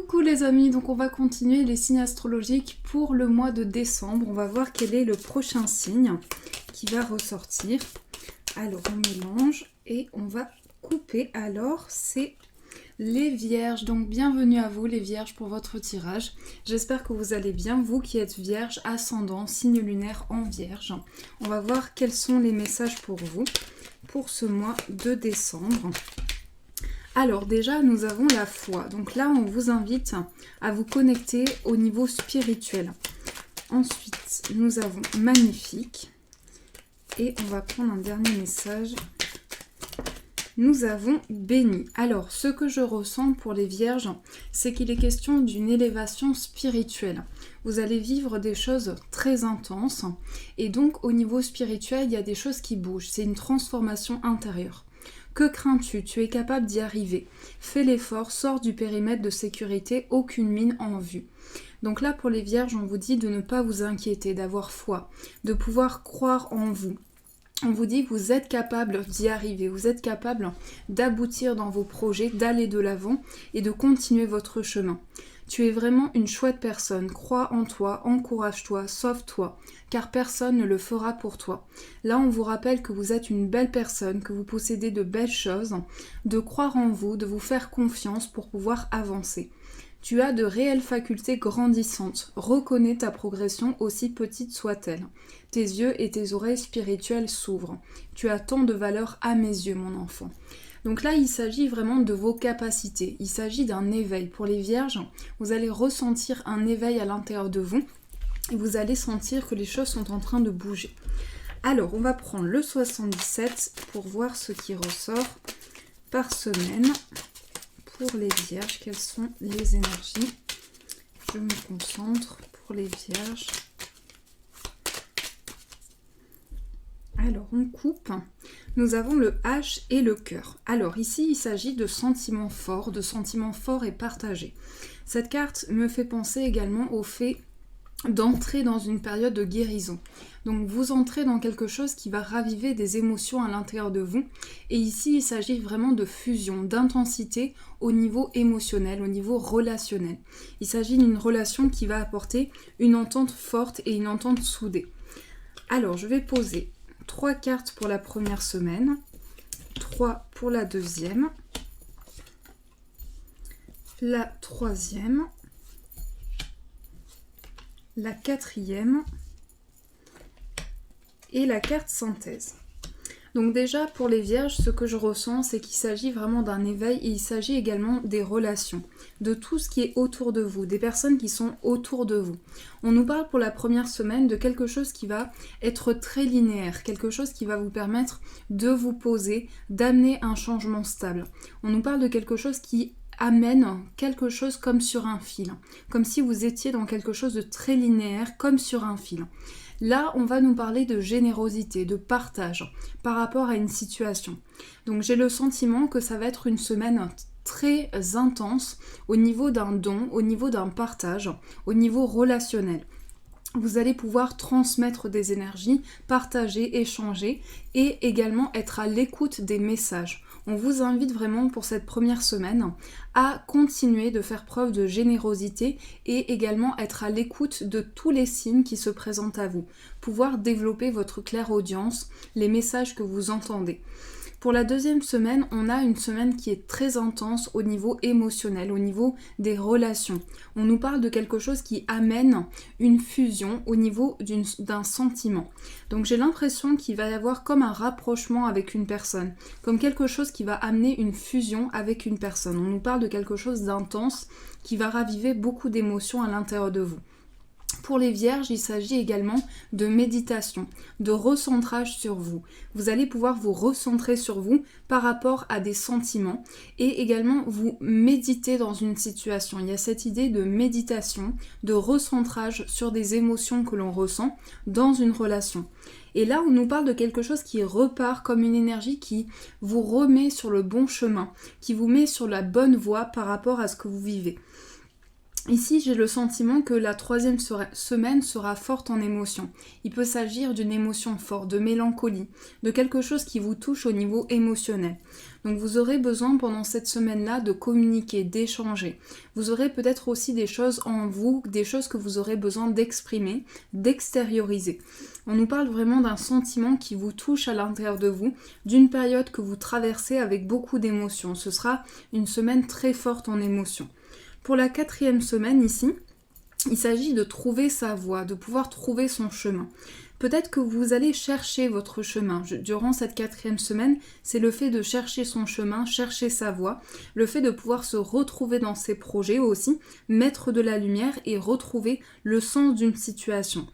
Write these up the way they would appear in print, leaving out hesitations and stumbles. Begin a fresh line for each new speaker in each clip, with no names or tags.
Coucou les amis, donc on va continuer les signes astrologiques pour le mois de décembre. On va voir quel est le prochain signe qui va ressortir. Alors on mélange et on va couper. Alors c'est les vierges, donc bienvenue à vous les vierges pour votre tirage. J'espère que vous allez bien, vous qui êtes vierge, ascendant, signe lunaire en vierge. On va voir quels sont les messages pour vous pour ce mois de décembre. Alors déjà, nous avons la foi. Donc là, on vous invite à vous connecter au niveau spirituel. Ensuite, nous avons magnifique. Et on va prendre un dernier message. Nous avons béni. Alors, ce que je ressens pour les vierges, c'est qu'il est question d'une élévation spirituelle. Vous allez vivre des choses très intenses. Et donc, au niveau spirituel, il y a des choses qui bougent. C'est une transformation intérieure. Que crains-tu? Tu es capable d'y arriver. Fais l'effort, sors du périmètre de sécurité, aucune mine en vue. Donc là, pour les vierges, on vous dit de ne pas vous inquiéter, d'avoir foi, de pouvoir croire en vous. On vous dit que vous êtes capable d'y arriver, vous êtes capable d'aboutir dans vos projets, d'aller de l'avant et de continuer votre chemin. Tu es vraiment une chouette personne, crois en toi, encourage-toi, sauve-toi, car personne ne le fera pour toi. Là, on vous rappelle que vous êtes une belle personne, que vous possédez de belles choses, de croire en vous, de vous faire confiance pour pouvoir avancer. Tu as de réelles facultés grandissantes, reconnais ta progression aussi petite soit-elle. Tes yeux et tes oreilles spirituelles s'ouvrent. Tu as tant de valeur à mes yeux, mon enfant. Donc là, il s'agit vraiment de vos capacités. Il s'agit d'un éveil. Pour les vierges, vous allez ressentir un éveil à l'intérieur de vous et vous allez sentir que les choses sont en train de bouger. Alors, on va prendre le 77 pour voir ce qui ressort par semaine. Pour les vierges, quelles sont les énergies? Je me concentre pour les vierges. Alors, on coupe. Nous avons le H et le cœur. Alors, ici, il s'agit de sentiments forts et partagés. Cette carte me fait penser également au fait d'entrer dans une période de guérison. Donc, vous entrez dans quelque chose qui va raviver des émotions à l'intérieur de vous. Et ici, il s'agit vraiment de fusion, d'intensité au niveau émotionnel, au niveau relationnel. Il s'agit d'une relation qui va apporter une entente forte et une entente soudée. Alors, je vais poser 3 cartes pour la première semaine, 3 pour la deuxième, la troisième, la quatrième et la carte synthèse. Donc déjà pour les vierges, ce que je ressens, c'est qu'il s'agit vraiment d'un éveil et il s'agit également des relations, de tout ce qui est autour de vous, des personnes qui sont autour de vous. On nous parle pour la première semaine de quelque chose qui va être très linéaire, quelque chose qui va vous permettre de vous poser, d'amener un changement stable. On nous parle de quelque chose qui amène quelque chose comme sur un fil, comme si vous étiez dans quelque chose de très linéaire, comme sur un fil. Là, on va nous parler de générosité, de partage par rapport à une situation. Donc j'ai le sentiment que ça va être une semaine très intense au niveau d'un don, au niveau d'un partage, au niveau relationnel. Vous allez pouvoir transmettre des énergies, partager, échanger et également être à l'écoute des messages. On vous invite vraiment pour cette première semaine à continuer de faire preuve de générosité et également être à l'écoute de tous les signes qui se présentent à vous. Pouvoir développer votre clairaudience, les messages que vous entendez. Pour la deuxième semaine, on a une semaine qui est très intense au niveau émotionnel, au niveau des relations. On nous parle de quelque chose qui amène une fusion au niveau d'un sentiment. Donc j'ai l'impression qu'il va y avoir comme un rapprochement avec une personne, comme quelque chose qui va amener une fusion avec une personne. On nous parle de quelque chose d'intense qui va raviver beaucoup d'émotions à l'intérieur de vous. Pour les vierges, il s'agit également de méditation, de recentrage sur vous. Vous allez pouvoir vous recentrer sur vous par rapport à des sentiments et également vous méditer dans une situation. Il y a cette idée de méditation, de recentrage sur des émotions que l'on ressent dans une relation. Et là, on nous parle de quelque chose qui repart comme une énergie qui vous remet sur le bon chemin, qui vous met sur la bonne voie par rapport à ce que vous vivez. Ici, j'ai le sentiment que la troisième semaine sera forte en émotion. Il peut s'agir d'une émotion forte, de mélancolie, de quelque chose qui vous touche au niveau émotionnel. Donc vous aurez besoin pendant cette semaine-là de communiquer, d'échanger. Vous aurez peut-être aussi des choses en vous, des choses que vous aurez besoin d'exprimer, d'extérioriser. On nous parle vraiment d'un sentiment qui vous touche à l'intérieur de vous, d'une période que vous traversez avec beaucoup d'émotions. Ce sera une semaine très forte en émotions. Pour la 4e semaine ici, il s'agit de trouver sa voie, de pouvoir trouver son chemin. Peut-être que vous allez chercher votre chemin. Durant cette 4e semaine, c'est le fait de chercher son chemin, chercher sa voie, le fait de pouvoir se retrouver dans ses projets aussi, mettre de la lumière et retrouver le sens d'une situation.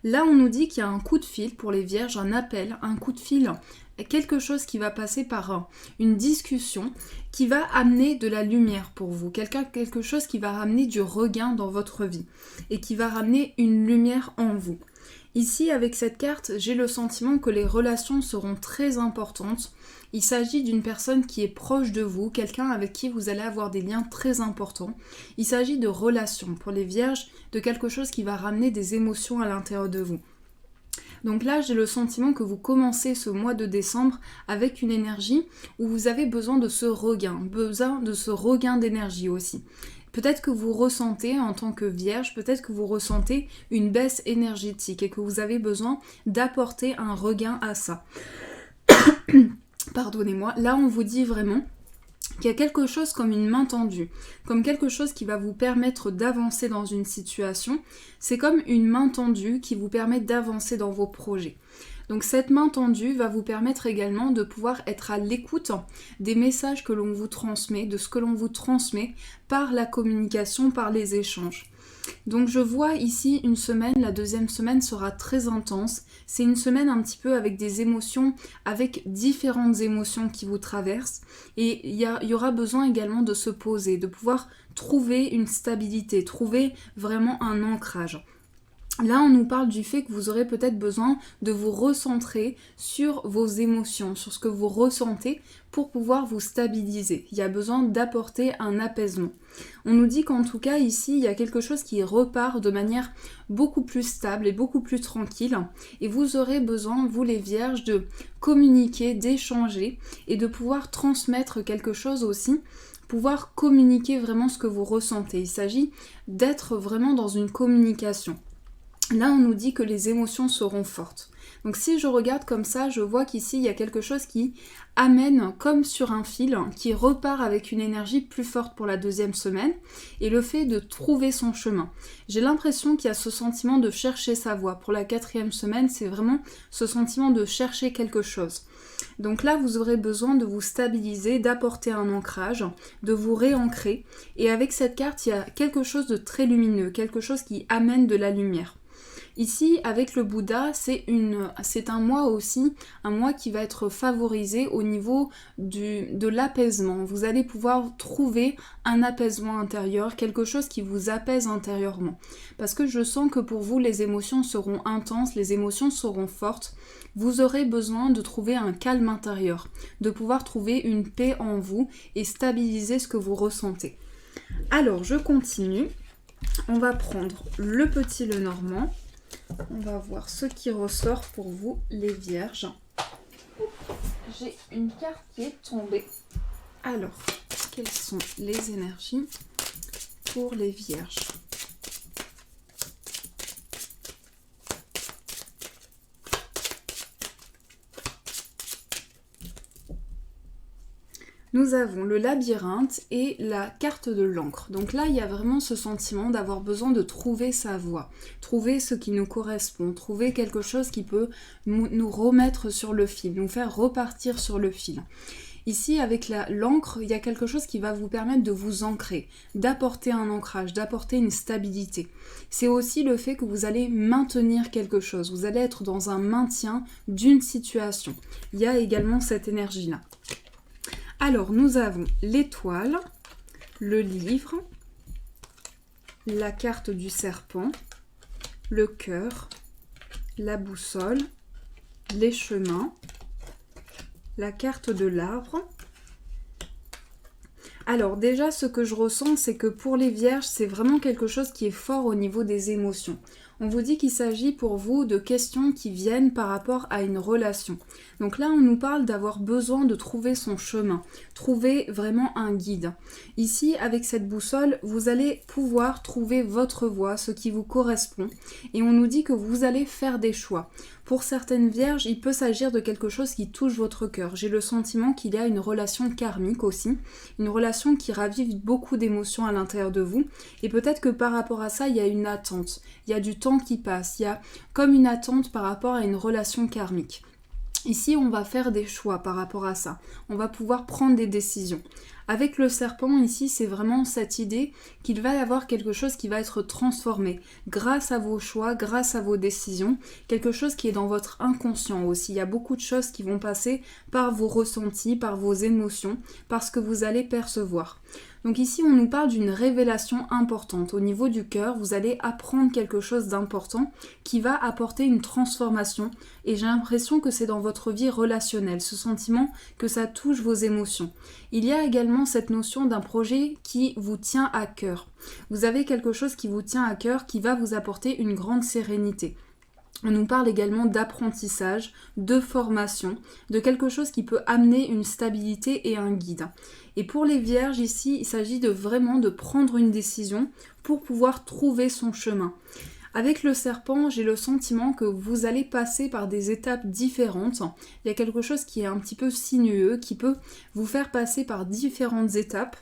Là, on nous dit qu'il y a un coup de fil pour les vierges, un appel, un coup de fil, quelque chose qui va passer par une discussion qui va amener de la lumière pour vous, quelque chose qui va ramener du regain dans votre vie et qui va ramener une lumière en vous. Ici, avec cette carte, j'ai le sentiment que les relations seront très importantes. Il s'agit d'une personne qui est proche de vous, quelqu'un avec qui vous allez avoir des liens très importants. Il s'agit de relations pour les vierges, de quelque chose qui va ramener des émotions à l'intérieur de vous. Donc là, j'ai le sentiment que vous commencez ce mois de décembre avec une énergie où vous avez besoin de ce regain d'énergie aussi. Peut-être que vous ressentez en tant que vierge, peut-être que vous ressentez une baisse énergétique et que vous avez besoin d'apporter un regain à ça. Pardonnez-moi, là on vous dit vraiment qu'il y a quelque chose comme une main tendue, comme quelque chose qui va vous permettre d'avancer dans une situation. C'est comme une main tendue qui vous permet d'avancer dans vos projets. Donc cette main tendue va vous permettre également de pouvoir être à l'écoute des messages que l'on vous transmet, de ce que l'on vous transmet par la communication, par les échanges. Donc je vois ici une semaine, la 2e semaine sera très intense. C'est une semaine un petit peu avec des émotions, avec différentes émotions qui vous traversent. Et il y aura besoin également de se poser, de pouvoir trouver une stabilité, trouver vraiment un ancrage. Là, on nous parle du fait que vous aurez peut-être besoin de vous recentrer sur vos émotions, sur ce que vous ressentez pour pouvoir vous stabiliser. Il y a besoin d'apporter un apaisement. On nous dit qu'en tout cas, ici, il y a quelque chose qui repart de manière beaucoup plus stable et beaucoup plus tranquille. Et vous aurez besoin, vous les vierges, de communiquer, d'échanger et de pouvoir transmettre quelque chose aussi, pouvoir communiquer vraiment ce que vous ressentez. Il s'agit d'être vraiment dans une communication. Là, on nous dit que les émotions seront fortes. Donc si je regarde comme ça, je vois qu'ici, il y a quelque chose qui amène comme sur un fil, qui repart avec une énergie plus forte pour la 2e semaine, et le fait de trouver son chemin. J'ai l'impression qu'il y a ce sentiment de chercher sa voie. Pour la 4e semaine, c'est vraiment ce sentiment de chercher quelque chose. Donc là, vous aurez besoin de vous stabiliser, d'apporter un ancrage, de vous réancrer. Et avec cette carte, il y a quelque chose de très lumineux, quelque chose qui amène de la lumière. Ici, avec le Bouddha, c'est un mois aussi, un mois qui va être favorisé au niveau de l'apaisement. Vous allez pouvoir trouver un apaisement intérieur, quelque chose qui vous apaise intérieurement. Parce que je sens que pour vous, les émotions seront intenses, les émotions seront fortes. Vous aurez besoin de trouver un calme intérieur, de pouvoir trouver une paix en vous et stabiliser ce que vous ressentez. Alors, je continue. On va prendre le petit Lenormand. On va voir ce qui ressort pour vous, les vierges. J'ai une carte qui est tombée. Alors, quelles sont les énergies pour les vierges ? Nous avons le labyrinthe et la carte de l'encre. Donc là, il y a vraiment ce sentiment d'avoir besoin de trouver sa voie, trouver ce qui nous correspond, trouver quelque chose qui peut nous remettre sur le fil, nous faire repartir sur le fil. Ici, avec l'encre, il y a quelque chose qui va vous permettre de vous ancrer, d'apporter un ancrage, d'apporter une stabilité. C'est aussi le fait que vous allez maintenir quelque chose, vous allez être dans un maintien d'une situation. Il y a également cette énergie-là. Alors, nous avons l'étoile, le livre, la carte du serpent, le cœur, la boussole, les chemins, la carte de l'arbre. Alors déjà, ce que je ressens, c'est que pour les vierges, c'est vraiment quelque chose qui est fort au niveau des émotions. On vous dit qu'il s'agit pour vous de questions qui viennent par rapport à une relation. Donc là, on nous parle d'avoir besoin de trouver son chemin, trouver vraiment un guide. Ici, avec cette boussole, vous allez pouvoir trouver votre voie, ce qui vous correspond. Et on nous dit que vous allez faire des choix. Pour certaines vierges, il peut s'agir de quelque chose qui touche votre cœur. J'ai le sentiment qu'il y a une relation karmique aussi, une relation qui ravive beaucoup d'émotions à l'intérieur de vous. Et peut-être que par rapport à ça, il y a une attente, il y a du temps qui passe, il y a comme une attente par rapport à une relation karmique. Ici, on va faire des choix par rapport à ça. On va pouvoir prendre des décisions. Avec le serpent, ici, c'est vraiment cette idée qu'il va y avoir quelque chose qui va être transformé grâce à vos choix, grâce à vos décisions, quelque chose qui est dans votre inconscient aussi. Il y a beaucoup de choses qui vont passer par vos ressentis, par vos émotions, par ce que vous allez percevoir. Donc ici, on nous parle d'une révélation importante. Au niveau du cœur, vous allez apprendre quelque chose d'important qui va apporter une transformation. Et j'ai l'impression que c'est dans votre vie relationnelle, ce sentiment que ça touche vos émotions. Il y a également cette notion d'un projet qui vous tient à cœur. Vous avez quelque chose qui vous tient à cœur qui va vous apporter une grande sérénité. On nous parle également d'apprentissage, de formation, de quelque chose qui peut amener une stabilité et un guide. Et pour les vierges ici, il s'agit vraiment de prendre une décision pour pouvoir trouver son chemin. Avec le serpent, j'ai le sentiment que vous allez passer par des étapes différentes. Il y a quelque chose qui est un petit peu sinueux, qui peut vous faire passer par différentes étapes.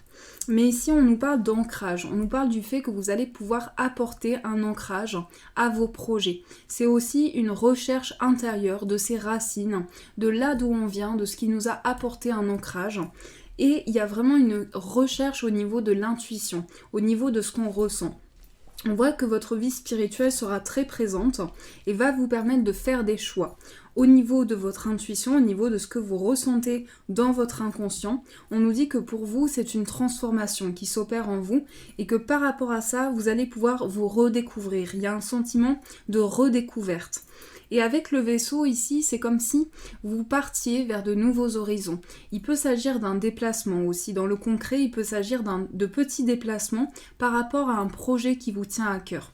Mais ici, on nous parle d'ancrage. On nous parle du fait que vous allez pouvoir apporter un ancrage à vos projets. C'est aussi une recherche intérieure de ses racines, de là d'où on vient, de ce qui nous a apporté un ancrage. Et il y a vraiment une recherche au niveau de l'intuition, au niveau de ce qu'on ressent. On voit que votre vie spirituelle sera très présente et va vous permettre de faire des choix. Au niveau de votre intuition, au niveau de ce que vous ressentez dans votre inconscient, on nous dit que pour vous, c'est une transformation qui s'opère en vous et que par rapport à ça, vous allez pouvoir vous redécouvrir. Il y a un sentiment de redécouverte. Et avec le vaisseau ici, c'est comme si vous partiez vers de nouveaux horizons. Il peut s'agir d'un déplacement aussi. Dans le concret, il peut s'agir de petits déplacements par rapport à un projet qui vous tient à cœur.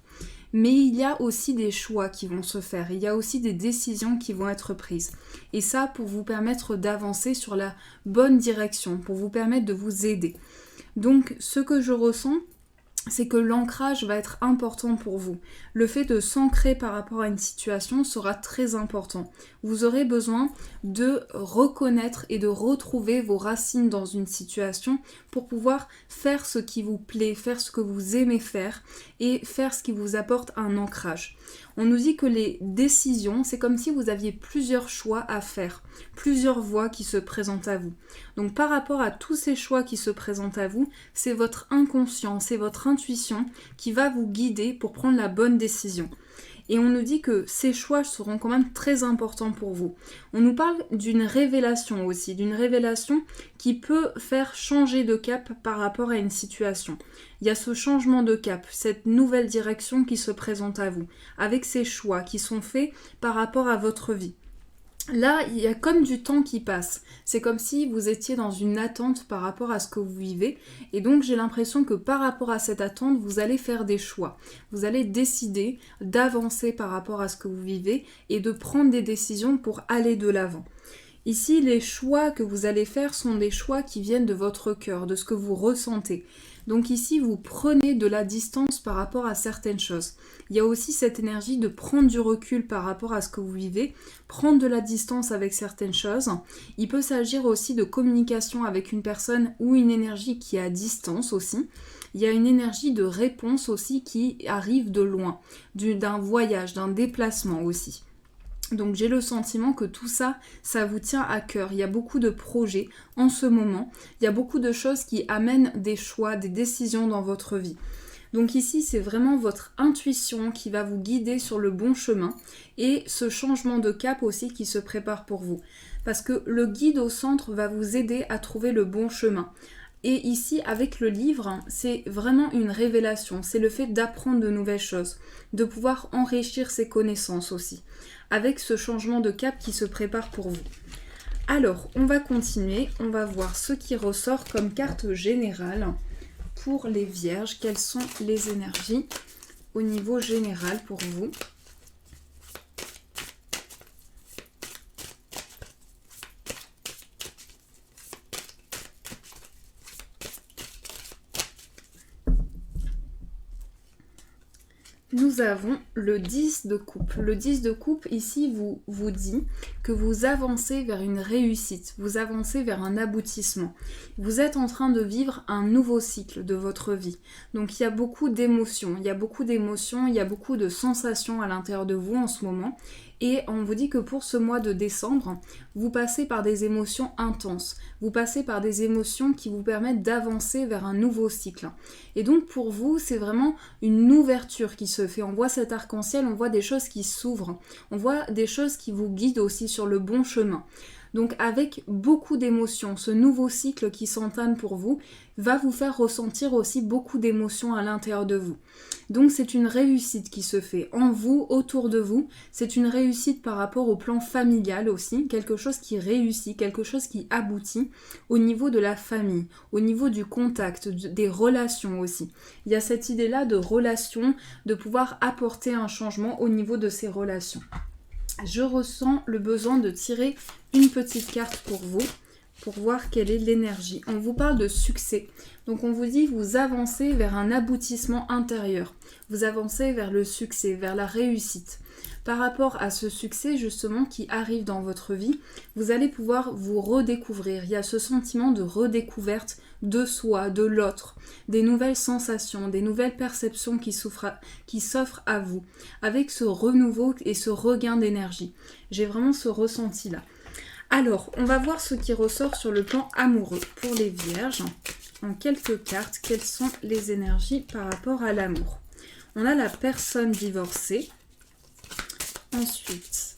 Mais il y a aussi des choix qui vont se faire. Il y a aussi des décisions qui vont être prises. Et ça, pour vous permettre d'avancer sur la bonne direction, pour vous permettre de vous aider. Donc, ce que je ressens, c'est que l'ancrage va être important pour vous. Le fait de s'ancrer par rapport à une situation sera très important. Vous aurez besoin de reconnaître et de retrouver vos racines dans une situation pour pouvoir faire ce qui vous plaît, faire ce que vous aimez faire et faire ce qui vous apporte un ancrage. On nous dit que les décisions, c'est comme si vous aviez plusieurs choix à faire, plusieurs voies qui se présentent à vous. Donc par rapport à tous ces choix qui se présentent à vous, c'est votre inconscient, c'est votre intuition qui va vous guider pour prendre la bonne décision. Et on nous dit que ces choix seront quand même très importants pour vous. On nous parle d'une révélation aussi, d'une révélation qui peut faire changer de cap par rapport à une situation. Il y a ce changement de cap, cette nouvelle direction qui se présente à vous, avec ces choix qui sont faits par rapport à votre vie. Là, il y a comme du temps qui passe. C'est comme si vous étiez dans une attente par rapport à ce que vous vivez. Et donc, j'ai l'impression que par rapport à cette attente, vous allez faire des choix. Vous allez décider d'avancer par rapport à ce que vous vivez et de prendre des décisions pour aller de l'avant. Ici, les choix que vous allez faire sont des choix qui viennent de votre cœur, de ce que vous ressentez. Donc ici, vous prenez de la distance par rapport à certaines choses. Il y a aussi cette énergie de prendre du recul par rapport à ce que vous vivez, prendre de la distance avec certaines choses. Il peut s'agir aussi de communication avec une personne ou une énergie qui est à distance aussi. Il y a une énergie de réponse aussi qui arrive de loin, d'un voyage, d'un déplacement aussi. Donc j'ai le sentiment que tout ça, ça vous tient à cœur. Il y a beaucoup de projets en ce moment. Il y a beaucoup de choses qui amènent des choix, des décisions dans votre vie. Donc ici, c'est vraiment votre intuition qui va vous guider sur le bon chemin et ce changement de cap aussi qui se prépare pour vous. Parce que le guide au centre va vous aider à trouver le bon chemin. Et ici, avec le livre, c'est vraiment une révélation. C'est le fait d'apprendre de nouvelles choses, de pouvoir enrichir ses connaissances aussi, avec ce changement de cap qui se prépare pour vous. Alors, on va continuer, on va voir ce qui ressort comme carte générale pour les vierges. Quelles sont les énergies au niveau général pour vous? Nous avons le 10 de coupe. Le 10 de coupe, ici, vous dit que vous avancez vers une réussite, vous avancez vers un aboutissement. Vous êtes en train de vivre un nouveau cycle de votre vie. Donc, il y a beaucoup d'émotions, il y a beaucoup de sensations à l'intérieur de vous en ce moment. Et on vous dit que pour ce mois de décembre, vous passez par des émotions intenses. Vous passez par des émotions qui vous permettent d'avancer vers un nouveau cycle. Et donc pour vous, c'est vraiment une ouverture qui se fait. On voit cet arc-en-ciel, on voit des choses qui s'ouvrent. On voit des choses qui vous guident aussi sur le bon chemin. Donc avec beaucoup d'émotions, ce nouveau cycle qui s'entame pour vous va vous faire ressentir aussi beaucoup d'émotions à l'intérieur de vous. Donc c'est une réussite qui se fait en vous, autour de vous. C'est une réussite par rapport au plan familial aussi, quelque chose qui réussit, quelque chose qui aboutit au niveau de la famille, au niveau du contact, des relations aussi. Il y a cette idée-là de relation, de pouvoir apporter un changement au niveau de ces relations. Je ressens le besoin de tirer une petite carte pour vous, pour voir quelle est l'énergie. On vous parle de succès. Donc on vous dit vous avancez vers un aboutissement intérieur. Vous avancez vers le succès, vers la réussite. Par rapport à ce succès justement qui arrive dans votre vie, vous allez pouvoir vous redécouvrir. Il y a ce sentiment de redécouverte de soi, de l'autre, des nouvelles sensations, des nouvelles perceptions qui s'offrent à vous, avec ce renouveau et ce regain d'énergie. J'ai vraiment ce ressenti-là. Alors, on va voir ce qui ressort sur le plan amoureux pour les vierges. En quelques cartes, quelles sont les énergies par rapport à l'amour? On a la personne divorcée. Ensuite,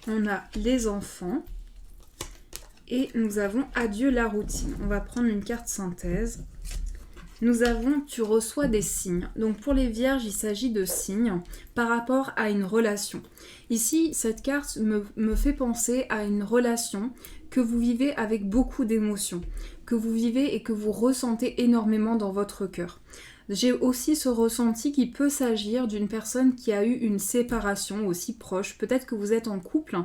on a les enfants. Et nous avons adieu la routine. On va prendre une carte synthèse. Nous avons tu reçois des signes. Donc pour les vierges, il s'agit de signes par rapport à une relation. Ici, cette carte me fait penser à une relation que vous vivez avec beaucoup d'émotions, que vous vivez et que vous ressentez énormément dans votre cœur. J'ai aussi ce ressenti qu'il peut s'agir d'une personne qui a eu une séparation aussi proche. Peut-être que vous êtes en couple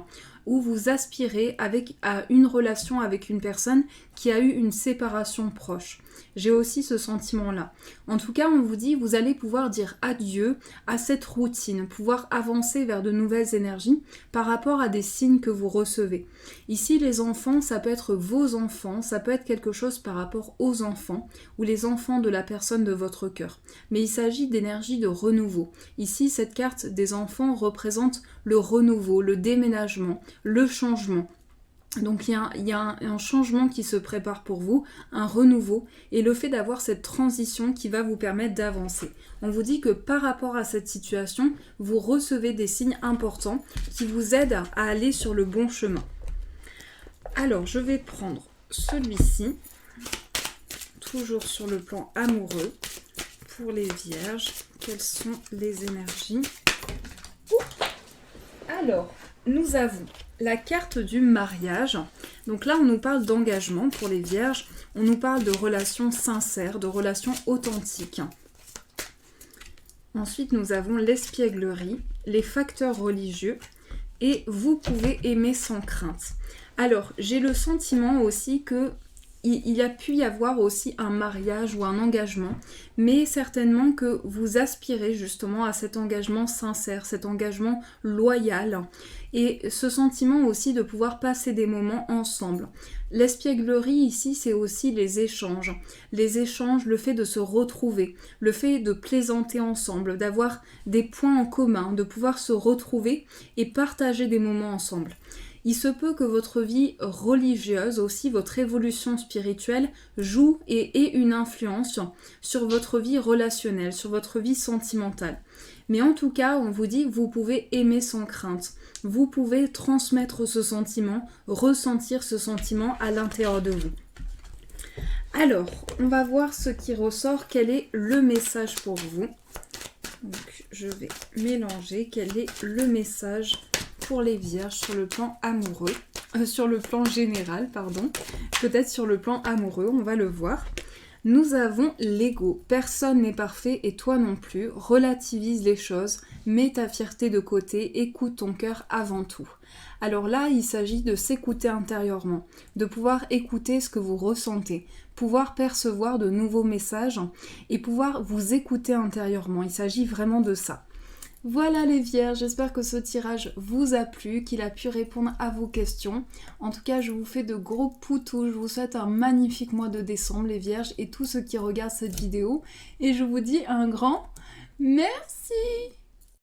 ou vous aspirez à une relation avec une personne qui a eu une séparation proche. J'ai aussi ce sentiment-là. En tout cas, on vous dit, vous allez pouvoir dire adieu à cette routine, pouvoir avancer vers de nouvelles énergies par rapport à des signes que vous recevez. Ici, les enfants, ça peut être vos enfants, ça peut être quelque chose par rapport aux enfants ou les enfants de la personne de votre cœur. Mais il s'agit d'énergie de renouveau. Ici, cette carte des enfants représente le renouveau, le déménagement, le changement. Donc il y a un changement qui se prépare pour vous, un renouveau, et le fait d'avoir cette transition qui va vous permettre d'avancer. On vous dit que par rapport à cette situation, vous recevez des signes importants qui vous aident à aller sur le bon chemin. Alors je vais prendre celui-ci, toujours sur le plan amoureux, pour les vierges. Quelles sont les énergies? Alors, nous avons la carte du mariage. Donc là, on nous parle d'engagement pour les vierges. On nous parle de relations sincères, de relations authentiques. Ensuite, nous avons l'espièglerie, les facteurs religieux et vous pouvez aimer sans crainte. Alors, j'ai le sentiment aussi que il a pu y avoir aussi un mariage ou un engagement, mais certainement que vous aspirez justement à cet engagement sincère, cet engagement loyal, et ce sentiment aussi de pouvoir passer des moments ensemble. L'espièglerie ici, c'est aussi les échanges, le fait de se retrouver, le fait de plaisanter ensemble, d'avoir des points en commun, de pouvoir se retrouver et partager des moments ensemble. Il se peut que votre vie religieuse, aussi votre évolution spirituelle, joue et ait une influence sur votre vie relationnelle, sur votre vie sentimentale. Mais en tout cas, on vous dit que vous pouvez aimer sans crainte. Vous pouvez transmettre ce sentiment, ressentir ce sentiment à l'intérieur de vous. Alors, on va voir ce qui ressort, quel est le message pour vous. Donc, je vais mélanger quel est le message pour les vierges sur le plan amoureux. Sur le plan général, pardon. Peut-être sur le plan amoureux, on va le voir. Nous avons l'ego. Personne n'est parfait et toi non plus. Relativise les choses, mets ta fierté de côté, écoute ton cœur avant tout. Alors là, il s'agit de s'écouter intérieurement, de pouvoir écouter ce que vous ressentez, pouvoir percevoir de nouveaux messages et pouvoir vous écouter intérieurement. Il s'agit vraiment de ça. Voilà les vierges, j'espère que ce tirage vous a plu, qu'il a pu répondre à vos questions. En tout cas, je vous fais de gros poutous, je vous souhaite un magnifique mois de décembre les vierges et tous ceux qui regardent cette vidéo. Et je vous dis un grand merci.